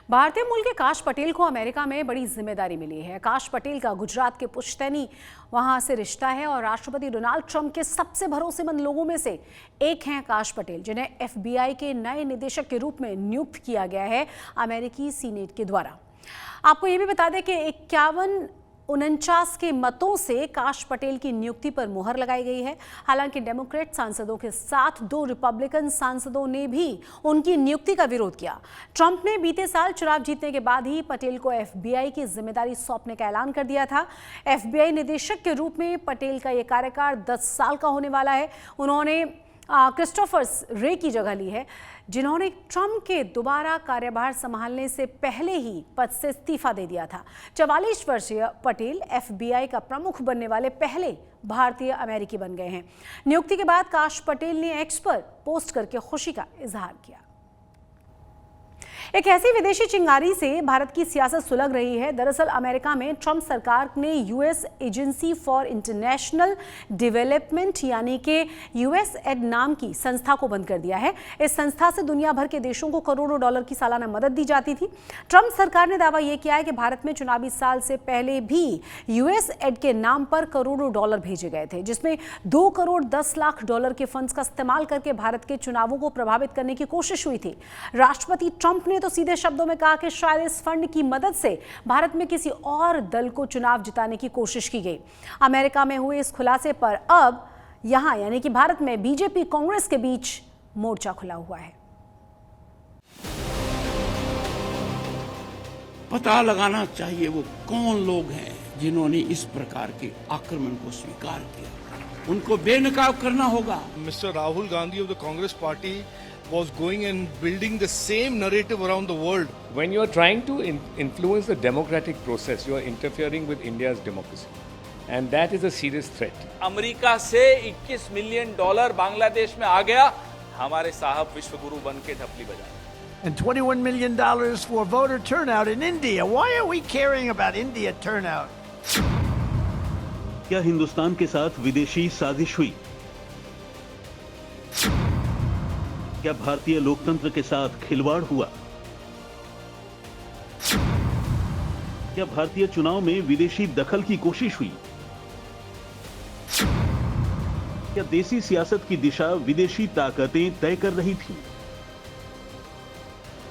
भारतीय मूल के काश पटेल को अमेरिका में बड़ी जिम्मेदारी मिली है। काश पटेल का गुजरात के पुश्तैनी वहां से रिश्ता है और राष्ट्रपति डोनाल्ड ट्रंप के सबसे भरोसेमंद लोगों में से एक हैं काश पटेल, जिन्हें FBI के नए निदेशक के रूप में नियुक्त किया गया है अमेरिकी सीनेट के द्वारा। आपको ये भी बता दें कि 51-49 के मतों से काश पटेल की नियुक्ति पर मुहर लगाई गई है। हालांकि डेमोक्रेट सांसदों के साथ 2 रिपब्लिकन सांसदों ने भी उनकी नियुक्ति का विरोध किया। ट्रंप ने बीते साल चुनाव जीतने के बाद ही पटेल को FBI की जिम्मेदारी सौंपने का ऐलान कर दिया था। FBI निदेशक के रूप में पटेल का यह कार्यकाल 10 साल का होने वाला है। उन्होंने क्रिस्टोफर रे की जगह ली है, जिन्होंने ट्रंप के दोबारा कार्यभार संभालने से पहले ही पद से इस्तीफा दे दिया था। 44 वर्षीय पटेल FBI का प्रमुख बनने वाले पहले भारतीय अमेरिकी बन गए हैं। नियुक्ति के बाद काश पटेल ने एक्स पर पोस्ट करके खुशी का इजहार किया। एक ऐसी विदेशी चिंगारी से भारत की सियासत सुलग रही है। दरअसल अमेरिका में ट्रंप सरकार ने US agency for international development यानी कि USAID नाम की संस्था को बंद कर दिया है। इस संस्था से दुनिया भर के देशों को करोड़ों डॉलर की सालाना मदद दी जाती थी। ट्रंप सरकार ने दावा यह किया है कि भारत में चुनावी साल से पहले भी USAID के नाम पर करोड़ों डॉलर भेजे गए थे, जिसमें 2 करोड़ 10 लाख डॉलर के फंड्स का इस्तेमाल करके भारत के चुनावों को प्रभावित करने की कोशिश हुई थी। राष्ट्रपति ट्रंप ने तो सीधे शब्दों में कहा कि शायद इस फंड की मदद से भारत में किसी और दल को चुनाव जिताने की कोशिश की गई। अमेरिका में हुए इस खुलासे पर अब यहां यानी कि भारत में बीजेपी कांग्रेस के बीच मोर्चा खुला हुआ है। पता लगाना चाहिए वो कौन लोग हैं जिन्होंने इस प्रकार के आक्रमण को स्वीकार किया। उनको बेनकाब करना होगा। Mr. Rahul Gandhi of the Congress Party was going and building the same narrative around the world. When you are trying to influence the democratic process, you are interfering with India's democracy. And that is a serious threat. America से $21 million Bangladesh में आ गया, हमारे साहब विश्व गुरु बन के ढपली बजाए। And $21 million for voter turnout in India. Why are we caring about India turnout? क्या हिंदुस्तान के साथ विदेशी साजिश हुई? क्या भारतीय लोकतंत्र के साथ खिलवाड़ हुआ? क्या भारतीय चुनाव में विदेशी दखल की कोशिश हुई? क्या देसी सियासत की दिशा विदेशी ताकतें तय कर रही थीं?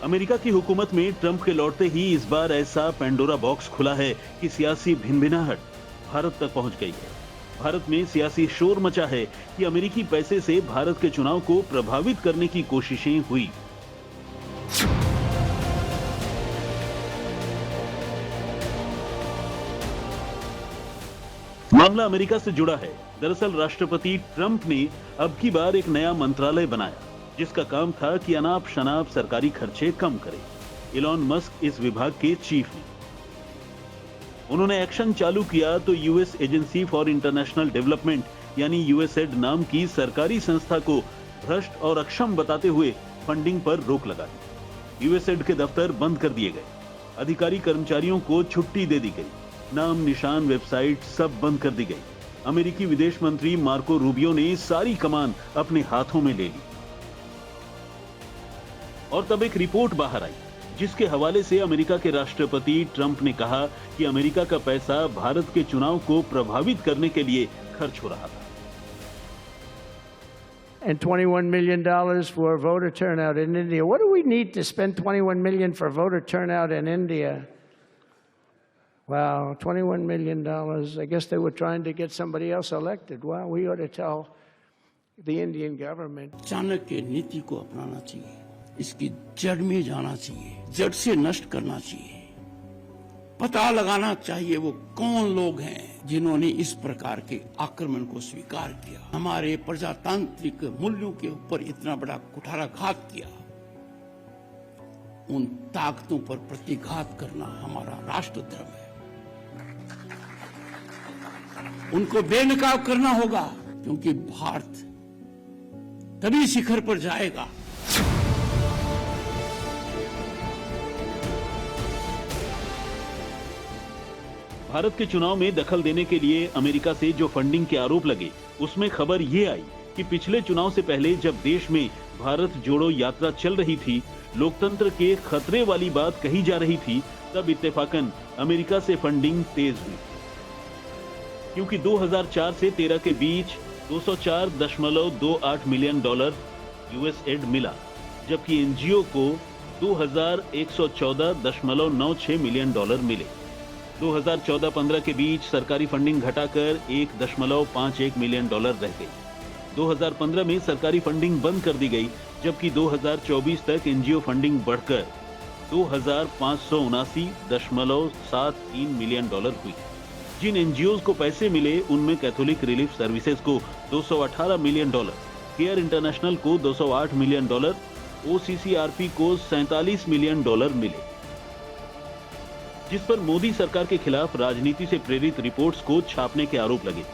अमेरिका की हुकूमत में ट्रंप के लौटते ही इस बार ऐसा पेंडोरा बॉक्स खुला है कि सियासी भिनभिनाहट भारत तक पहुंच गई है। भारत में सियासी शोर मचा है कि अमेरिकी पैसे से भारत के चुनाव को प्रभावित करने की कोशिशें हुई। मामला अमेरिका से जुड़ा है। दरअसल राष्ट्रपति ट्रंप ने अब की बार एक नया मंत्रालय बनाया, जिसका काम था कि अनाप शनाप सरकारी खर्चे कम करे। इलॉन मस्क इस विभाग के चीफ हैं। उन्होंने एक्शन चालू किया तो US agency for international development यानी USAID नाम की सरकारी संस्था को भ्रष्ट और अक्षम बताते हुए फंडिंग पर रोक लगा दी। USAID के दफ्तर बंद कर दिए गए, अधिकारी कर्मचारियों को छुट्टी दे दी गई, नाम निशान वेबसाइट सब बंद कर दी गई। अमेरिकी विदेश मंत्री मार्को रूबियो ने सारी कमान अपने हाथों में ले ली। और तब एक रिपोर्ट बाहर आई, जिसके हवाले से अमेरिका के राष्ट्रपति ट्रंप ने कहा कि अमेरिका का पैसा भारत के चुनाव को प्रभावित करने के लिए खर्च हो रहा था। And $21 million for voter turnout in India. What do we need to spend $21 million for voter turnout in India? Wow, $21 million. I guess they were trying to get somebody else elected. Wow, we ought to tell the Indian government. Chanakya नीति को अपनाना चाहिए, इसकी जड़ में जाना चाहिए, जड़ से नष्ट करना चाहिए। पता लगाना चाहिए वो कौन लोग हैं जिन्होंने इस प्रकार के आक्रमण को स्वीकार किया, हमारे प्रजातांत्रिक मूल्यों के ऊपर इतना बड़ा कुठाराघात किया। उन ताकतों पर प्रतिघात करना हमारा राष्ट्र धर्म है। उनको बेनकाब करना होगा, क्योंकि भारत तभी शिखर पर जाएगा। भारत के चुनाव में दखल देने के लिए अमेरिका से जो फंडिंग के आरोप लगे, उसमें खबर ये आई कि पिछले चुनाव से पहले जब देश में भारत जोड़ो यात्रा चल रही थी, लोकतंत्र के खतरे वाली बात कही जा रही थी, तब इत्तेफाकन अमेरिका से फंडिंग तेज हुई, क्योंकि 2004 से 13 के बीच $204.28 मिलियन यूएस एड मिला, जबकि एनजीओ को $2114.96 मिलियन मिले। 2014-15 के बीच सरकारी फंडिंग घटाकर $1.51 मिलियन रह गई। 2015 में सरकारी फंडिंग बंद कर दी गई, जबकि 2024 तक एनजीओ फंडिंग बढ़कर $2579.73 मिलियन हुई। जिन एनजीओ को पैसे मिले उनमें कैथोलिक रिलीफ सर्विसेज को $218 मिलियन, केयर इंटरनेशनल को $208 मिलियन, ओसीसीआरपी को $47 मिलियन मिले, जिस पर मोदी सरकार के खिलाफ राजनीति से प्रेरित रिपोर्ट्स को छापने के आरोप लगे।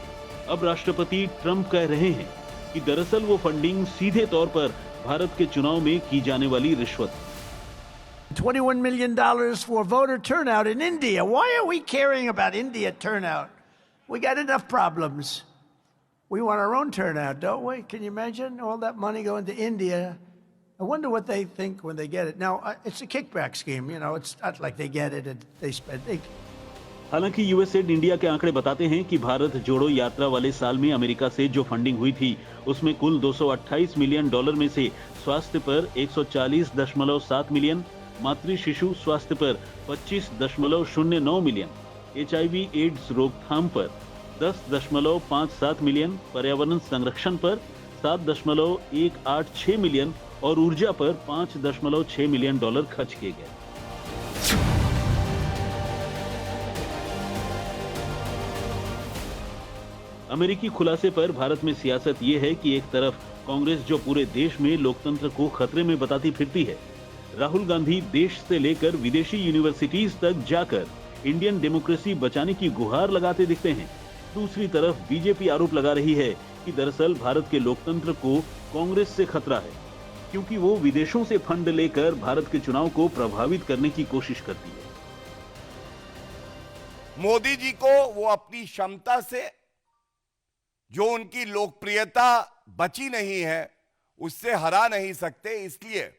अब राष्ट्रपति ट्रंप कह रहे हैं कि दरअसल वो फंडिंग सीधे तौर पर भारत के चुनाव में की जाने वाली रिश्वत। $21 million for voter turnout in India. Why are we caring about India turnout? We got enough problems. We want our own turnout, don't we? Can you imagine all that money going to India? I wonder what they think when they get it. Now, it's a kickback scheme, you know, it's not like they get it and they spend it. हालांकि USAID India के आंकड़े बताते हैं कि भारत जोड़ो यात्रा वाले साल में अमेरिका से जो फंडिंग हुई थी, उसमें कुल $228 मिलियन में से स्वास्थ्य पर 140.7 मिलियन, मातृ शिशु स्वास्थ्य पर 25.09 मिलियन, एचआईवी एड्स रोकथाम पर 10.57 मिलियन, पर्यावरण संरक्षण पर 7.186 मिलियन और ऊर्जा पर $5.6 मिलियन खर्च किए गए। अमेरिकी खुलासे पर भारत में सियासत ये है कि एक तरफ कांग्रेस जो पूरे देश में लोकतंत्र को खतरे में बताती फिरती है, राहुल गांधी देश से लेकर विदेशी यूनिवर्सिटीज तक जाकर इंडियन डेमोक्रेसी बचाने की गुहार लगाते दिखते हैं। दूसरी तरफ बीजेपी आरोप लगा रही है कि दरअसल भारत के लोकतंत्र को कांग्रेस से खतरा है, क्योंकि वो विदेशों से फंड लेकर भारत के चुनाव को प्रभावित करने की कोशिश करती है। मोदी जी को वो अपनी क्षमता से, जो उनकी लोकप्रियता बची नहीं है, उससे हरा नहीं सकते, इसलिए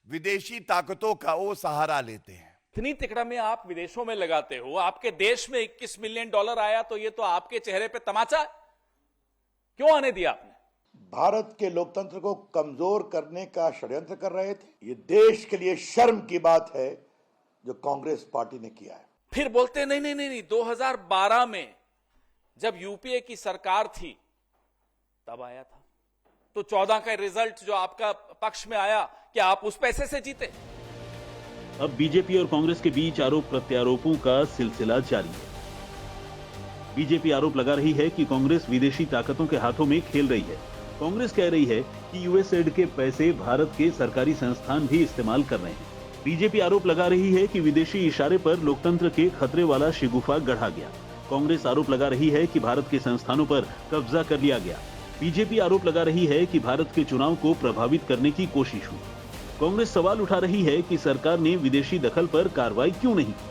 विदेशी ताकतों का वो सहारा लेते हैं। इतनी तिकड़ा में आप विदेशों में लगाते हो, आपके देश में $21 मिलियन आया तो ये तो आपके चेहरे पे तमाचा है। क्यों आने दिया आपने? भारत के लोकतंत्र को कमजोर करने का षड्यंत्र कर रहे थे। ये देश के लिए शर्म की बात है जो कांग्रेस पार्टी ने किया है। फिर बोलते नहीं, 2012 में जब यूपीए की सरकार थी तब आया था, तो 14 का रिजल्ट जो आपका पक्ष में आया, क्या आप उस पैसे से जीते? अब बीजेपी और कांग्रेस के बीच आरोप प्रत्यारोपों का सिलसिला जारी है। बीजेपी आरोप लगा रही है कि कांग्रेस विदेशी ताकतों के हाथों में खेल रही है। कांग्रेस कह रही है कि यूएसएड के पैसे भारत के सरकारी संस्थान भी इस्तेमाल कर रहे हैं। बीजेपी आरोप लगा रही है कि विदेशी इशारे पर लोकतंत्र के खतरे वाला शिगुफा गढ़ा गया। कांग्रेस आरोप लगा रही है कि भारत के संस्थानों पर कब्जा कर लिया गया। बीजेपी आरोप लगा रही है कि भारत के चुनाव को प्रभावित करने की कोशिश हुई। कांग्रेस सवाल उठा रही है कि सरकार ने विदेशी दखल पर कार्रवाई क्यों नहीं की।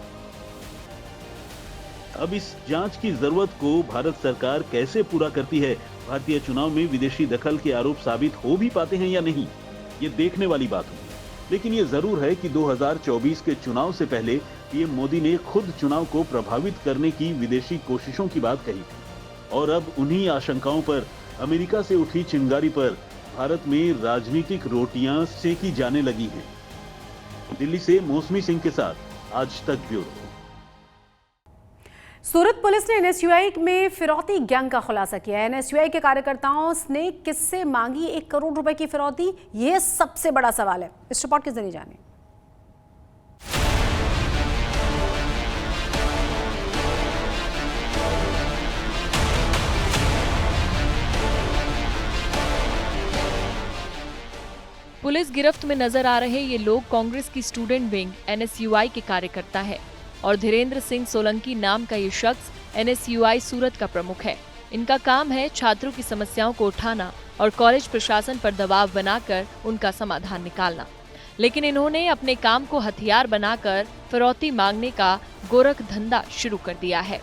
अब इस जांच की जरूरत को भारत सरकार कैसे पूरा करती है, भारतीय चुनाव में विदेशी दखल के आरोप साबित हो भी पाते हैं या नहीं, ये देखने वाली बात होगी। लेकिन ये जरूर है कि 2024 के चुनाव से पहले पीएम मोदी ने खुद चुनाव को प्रभावित करने की विदेशी कोशिशों की बात कही थी, और अब उन्हीं आशंकाओं पर, अमेरिका से उठी चिंगारी पर भारत में राजनीतिक रोटियां सेकी जाने लगी हैं। दिल्ली से मौसमी सिंह के साथ आज तक ब्यूरो। सूरत पुलिस ने एनएसयूआई में फिरौती गैंग का खुलासा किया है। एनएसयूआई के कार्यकर्ताओं ने किससे मांगी 1 करोड़ रुपए की फिरौती, ये सबसे बड़ा सवाल है। इस रिपोर्ट के जरिए जानिए। पुलिस गिरफ्त में नजर आ रहे ये लोग कांग्रेस की स्टूडेंट विंग एनएसयूआई के कार्यकर्ता है और धीरेन्द्र सिंह सोलंकी नाम का ये शख्स एनएसयूआई सूरत का प्रमुख है। इनका काम है छात्रों की समस्याओं को उठाना और कॉलेज प्रशासन पर दबाव बनाकर उनका समाधान निकालना। लेकिन इन्होंने अपने काम को हथियार बनाकर फिरौती मांगने का गोरख धंधा शुरू कर दिया है।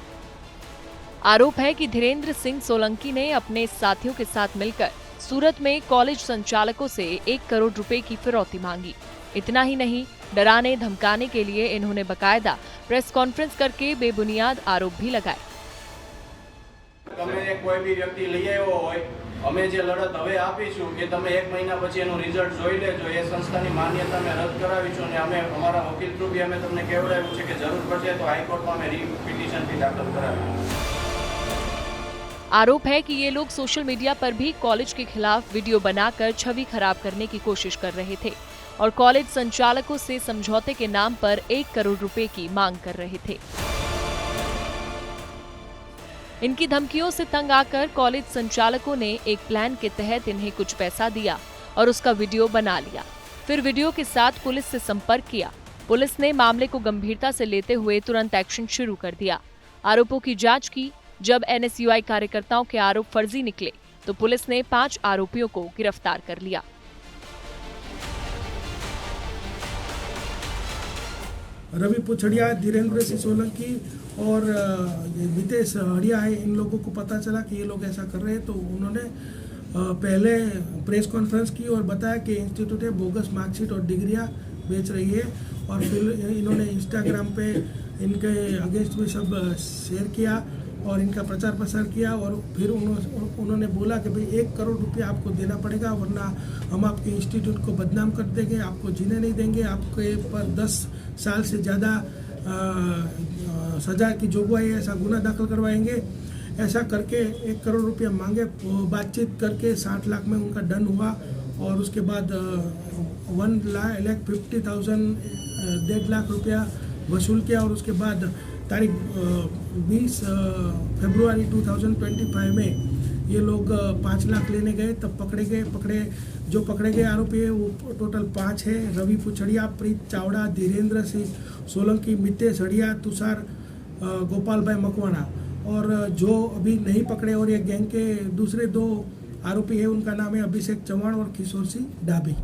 आरोप है कि धीरेन्द्र सिंह सोलंकी ने अपने साथियों के साथ मिलकर सूरत में कॉलेज संचालकों से 1 करोड़ रुपए की फिरौती मांगी। इतना ही नहीं, डराने धमकाने के लिए इन्होंने बकायदा प्रेस कॉन्फ्रेंस करके बेबुनियाद आरोप भी लगाए। તમે કોઈ બી વ્યક્તિ લઈ આવ્યો હોય, અમે જે લડત હવે આપીશું કે તમે 1 મહિના પછી એનું રિઝલ્ટ જોઈ લેજો, એ સંસ્થાની માન્યતા અમે રદ કરાવીશું અને અમે અમારા વકીલ થ્રુ બી અમે તમને કહેવડાવ્યું છે કે જરૂર પડશે તો હાઈકોર્ટમાં અમે પિટિશન બી દાખલ કરાવીશું। आरोप है कि ये लोग सोशल मीडिया पर भी कॉलेज के खिलाफ वीडियो बनाकर छवि खराब करने की कोशिश कर रहे थे और कॉलेज संचालकों से समझौते के नाम पर 1 करोड़ रुपए की मांग कर रहे थे। इनकी धमकियों से तंग आकर कॉलेज संचालकों ने एक प्लान के तहत इन्हें कुछ पैसा दिया और उसका वीडियो बना लिया। फिर वीडियो के साथ पुलिस से संपर्क किया। पुलिस ने मामले को गंभीरता से लेते हुए तुरंत एक्शन शुरू कर दिया। आरोपों की जांच की। जब एनएसयूआई कार्यकर्ताओं के आरोप फर्जी निकले तो पुलिस ने 5 आरोपियों को गिरफ्तार कर लिया। रवि पुछड़िया, धीरेन्द्र सिंह सोलंकी और मितेश हड़िया है, इन लोगों को पता चला कि ये लोग ऐसा कर रहे हैं तो उन्होंने पहले प्रेस कॉन्फ्रेंस की और बताया कि इंस्टीट्यूट है बोगस मार्कशीट और डिग्रियां बेच रही है और फिर इन्होंने इंस्टाग्राम पे इनके अगेंस्ट में सब शेयर किया और इनका प्रचार प्रसार किया और फिर उन्होंने बोला कि भाई 1 करोड़ रुपया आपको देना पड़ेगा वरना हम आपके इंस्टीट्यूट को बदनाम कर देंगे, आपको जीने नहीं देंगे, आपके पर 10 साल से ज़्यादा सजा की जोगवाई ऐसा गुना दाखिल करवाएंगे। ऐसा करके 1 करोड़ रुपया मांगे। बातचीत करके 60 लाख में उनका डन हुआ और उसके बाद 1,50,000 1.5 लाख रुपया वसूल किया और उसके बाद तारीख 20 फरवरी 2025 में ये लोग 5 लाख लेने गए तब पकड़े गए आरोपी है वो टोटल 5 है। रवि पुछड़िया, प्रीत चावड़ा, धीरेन्द्र सिंह सोलंकी, मितेश हड़िया, तुषार गोपाल भाई मकवाना और जो अभी नहीं पकड़े और ये गैंग के दूसरे 2 आरोपी है उनका नाम है अभिषेक चौहान और किशोर सिंह डाबी।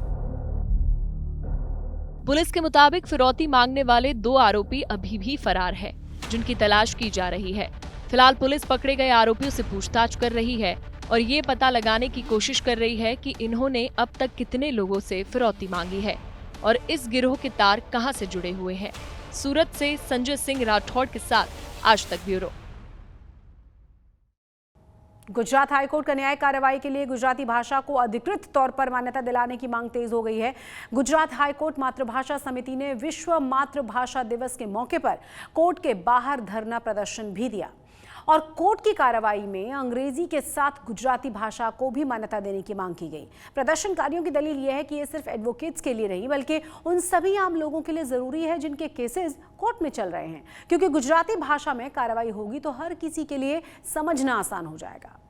पुलिस के मुताबिक फिरौती मांगने वाले 2 आरोपी अभी भी फरार है जिनकी तलाश की जा रही है। फिलहाल पुलिस पकड़े गए आरोपियों से पूछताछ कर रही है और ये पता लगाने की कोशिश कर रही है कि इन्होंने अब तक कितने लोगों से फिरौती मांगी है और इस गिरोह के तार कहां से जुड़े हुए हैं। सूरत से संजय सिंह राठौड़ के साथ आज तक ब्यूरो। गुजरात हाईकोर्ट का न्यायिक कार्रवाई के लिए गुजराती भाषा को अधिकृत तौर पर मान्यता दिलाने की मांग तेज हो गई है। गुजरात हाईकोर्ट मातृभाषा समिति ने विश्व मातृभाषा दिवस के मौके पर कोर्ट के बाहर धरना प्रदर्शन भी दिया और कोर्ट की कार्रवाई में अंग्रेजी के साथ गुजराती भाषा को भी मान्यता देने की मांग की गई। प्रदर्शनकारियों की दलील यह है कि ये सिर्फ एडवोकेट्स के लिए नहीं बल्कि उन सभी आम लोगों के लिए जरूरी है जिनके केसेस कोर्ट में चल रहे हैं, क्योंकि गुजराती भाषा में कार्रवाई होगी तो हर किसी के लिए समझना आसान हो जाएगा।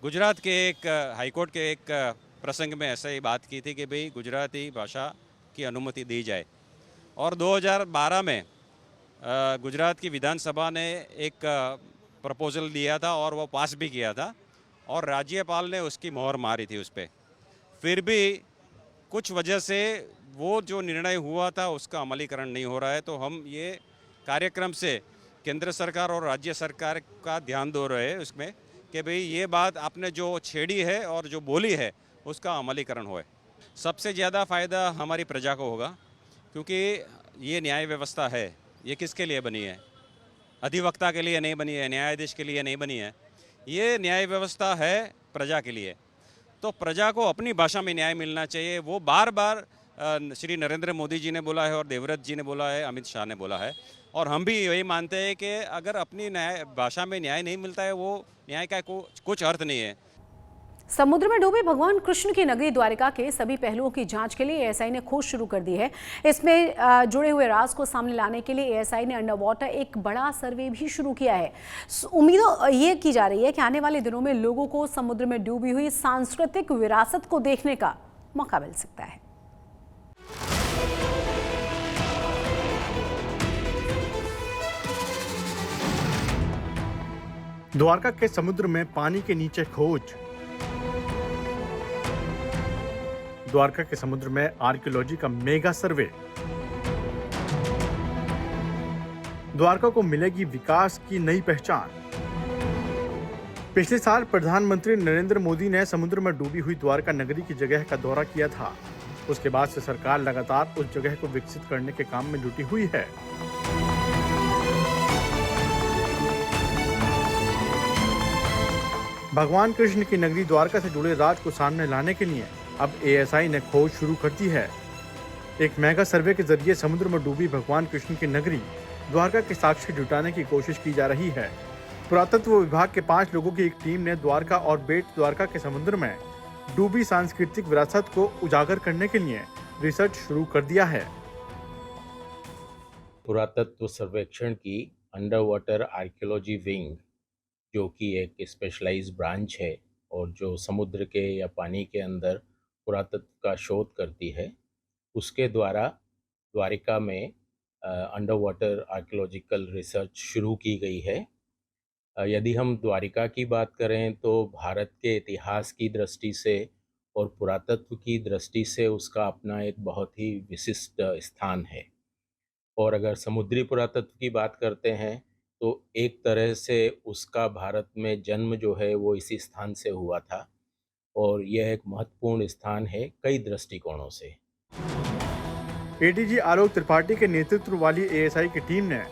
गुजरात के एक हाईकोर्ट के एक प्रसंग में ऐसा ही बात की थी कि भाई गुजराती भाषा की अनुमति दी जाए और 2012 में गुजरात की विधानसभा ने एक प्रपोजल दिया था और वो पास भी किया था और राज्यपाल ने उसकी मोहर मारी थी उस पर। फिर भी कुछ वजह से वो जो निर्णय हुआ था उसका अमलीकरण नहीं हो रहा है, तो हम ये कार्यक्रम से केंद्र सरकार और राज्य सरकार का ध्यान दे रहे हैं उसमें कि भाई ये बात आपने जो छेड़ी है और जो बोली है उसका अमलीकरण होए। सबसे ज़्यादा फ़ायदा हमारी प्रजा को होगा, क्योंकि ये न्याय व्यवस्था है, ये किसके लिए बनी है? अधिवक्ता के लिए नहीं बनी है, न्यायाधीश के लिए नहीं बनी है। ये न्याय व्यवस्था है प्रजा के लिए, तो प्रजा को अपनी भाषा में न्याय मिलना चाहिए। वो बार बार श्री नरेंद्र मोदी जी ने बोला है और देवव्रत जी ने बोला है, अमित शाह ने बोला है और हम भी यही मानते हैं कि अगर अपनी न्याय भाषा में न्याय नहीं मिलता है वो न्याय का कुछ अर्थ नहीं है। समुद्र में डूबे भगवान कृष्ण की नगरी द्वारिका के सभी पहलुओं की जांच के लिए एएसआई ने खोज शुरू कर दी है। इसमें जुड़े हुए राज को सामने लाने के लिए एएसआई ने अंडर वाटर एक बड़ा सर्वे भी शुरू किया है। उम्मीद ये की जा रही है कि आने वाले दिनों में लोगों को समुद्र में डूबी हुई सांस्कृतिक विरासत को देखने का मौका मिल सकता है। द्वारका के समुद्र में पानी के नीचे खोज। द्वारका के समुद्र में आर्कियोलॉजी का मेगा सर्वे। द्वारका को मिलेगी विकास की नई पहचान। पिछले साल प्रधानमंत्री नरेंद्र मोदी ने समुद्र में डूबी हुई द्वारका नगरी की जगह का दौरा किया था। उसके बाद से सरकार लगातार उस जगह को विकसित करने के काम में जुटी हुई है। भगवान कृष्ण की नगरी द्वारका से जुड़े राज को सामने लाने के लिए अब एएसआई ने खोज शुरू कर दी है। एक मेगा सर्वे के जरिए समुद्र में डूबी भगवान कृष्ण की नगरी द्वारका के साक्ष्य जुटाने की कोशिश की जा रही है। पुरातत्व विभाग के 5 लोगों की एक टीम ने द्वारका और बेट द्वारका के समुद्र में डूबी सांस्कृतिक विरासत को उजागर करने के लिए रिसर्च शुरू कर दिया है। पुरातत्व सर्वेक्षण की अंडर वाटर आर्कियोलॉजी विंग, जो कि एक स्पेशलाइज्ड ब्रांच है और जो समुद्र के या पानी के अंदर पुरातत्व का शोध करती है, उसके द्वारा द्वारिका में अंडर वाटर आर्कियोलॉजिकल रिसर्च शुरू की गई है। यदि हम द्वारिका की बात करें तो भारत के इतिहास की दृष्टि से और पुरातत्व की दृष्टि से उसका अपना एक बहुत ही विशिष्ट स्थान है। और अगर समुद्री पुरातत्व की बात करते हैं तो एक तरह से उसका भारत में जन्म जो है वो इसी स्थान से हुआ था और यह एक महत्वपूर्ण स्थान है कई दृष्टिकोणों से। एडीजी आलोक त्रिपाठी के नेतृत्व वाली एएसआई की टीम ने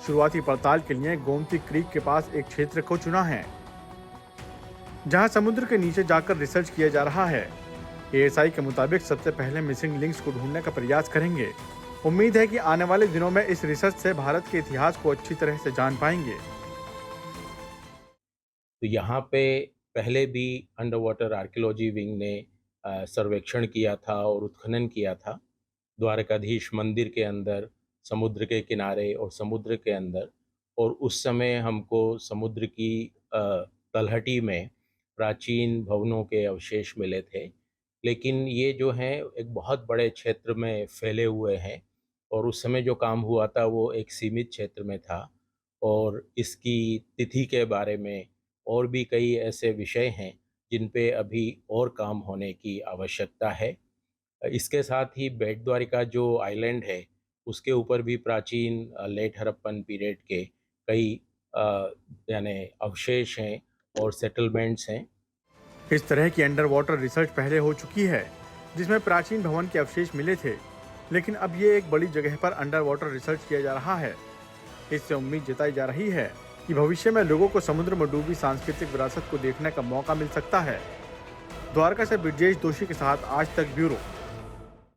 शुरुआती पड़ताल के लिए गोमती क्रीक के पास एक क्षेत्र को चुना है, जहां समुद्र के नीचे जाकर रिसर्च किया जा रहा है। एएसआई के मुताबिक सबसे पहले मिसिंग लिंक्स को ढूंढने का प्रयास करेंगे। उम्मीद है कि आने वाले दिनों में इस रिसर्च से भारत के इतिहास को अच्छी तरह से जान पाएंगे। तो यहाँ पे पहले भी अंडर वाटर आर्कियोलॉजी विंग ने सर्वेक्षण किया था और उत्खनन किया था द्वारकाधीश मंदिर के अंदर, समुद्र के किनारे और समुद्र के अंदर। और उस समय हमको समुद्र की तलहटी में प्राचीन भवनों के अवशेष मिले थे, लेकिन ये जो हैं एक बहुत बड़े क्षेत्र में फैले हुए हैं और उस समय जो काम हुआ था वो एक सीमित क्षेत्र में था और इसकी तिथि के बारे में और भी कई ऐसे विषय हैं जिन पे अभी और काम होने की आवश्यकता है। इसके साथ ही बेट द्वारिका जो आइलैंड है उसके ऊपर भी प्राचीन लेट हड़प्पन पीरियड के कई यानी अवशेष हैं और सेटलमेंट्स हैं। इस तरह की अंडर वाटर रिसर्च पहले हो चुकी है जिसमें प्राचीन भवन के अवशेष मिले थे, लेकिन अब ये एक बड़ी जगह पर अंडर वाटर रिसर्च किया जा रहा है। इससे उम्मीद जताई जा रही है कि भविष्य में लोगों को समुद्र में डूबी सांस्कृतिक विरासत को देखने का मौका मिल सकता है। द्वारका से ब्रजेश दोषी के साथ आज तक ब्यूरो।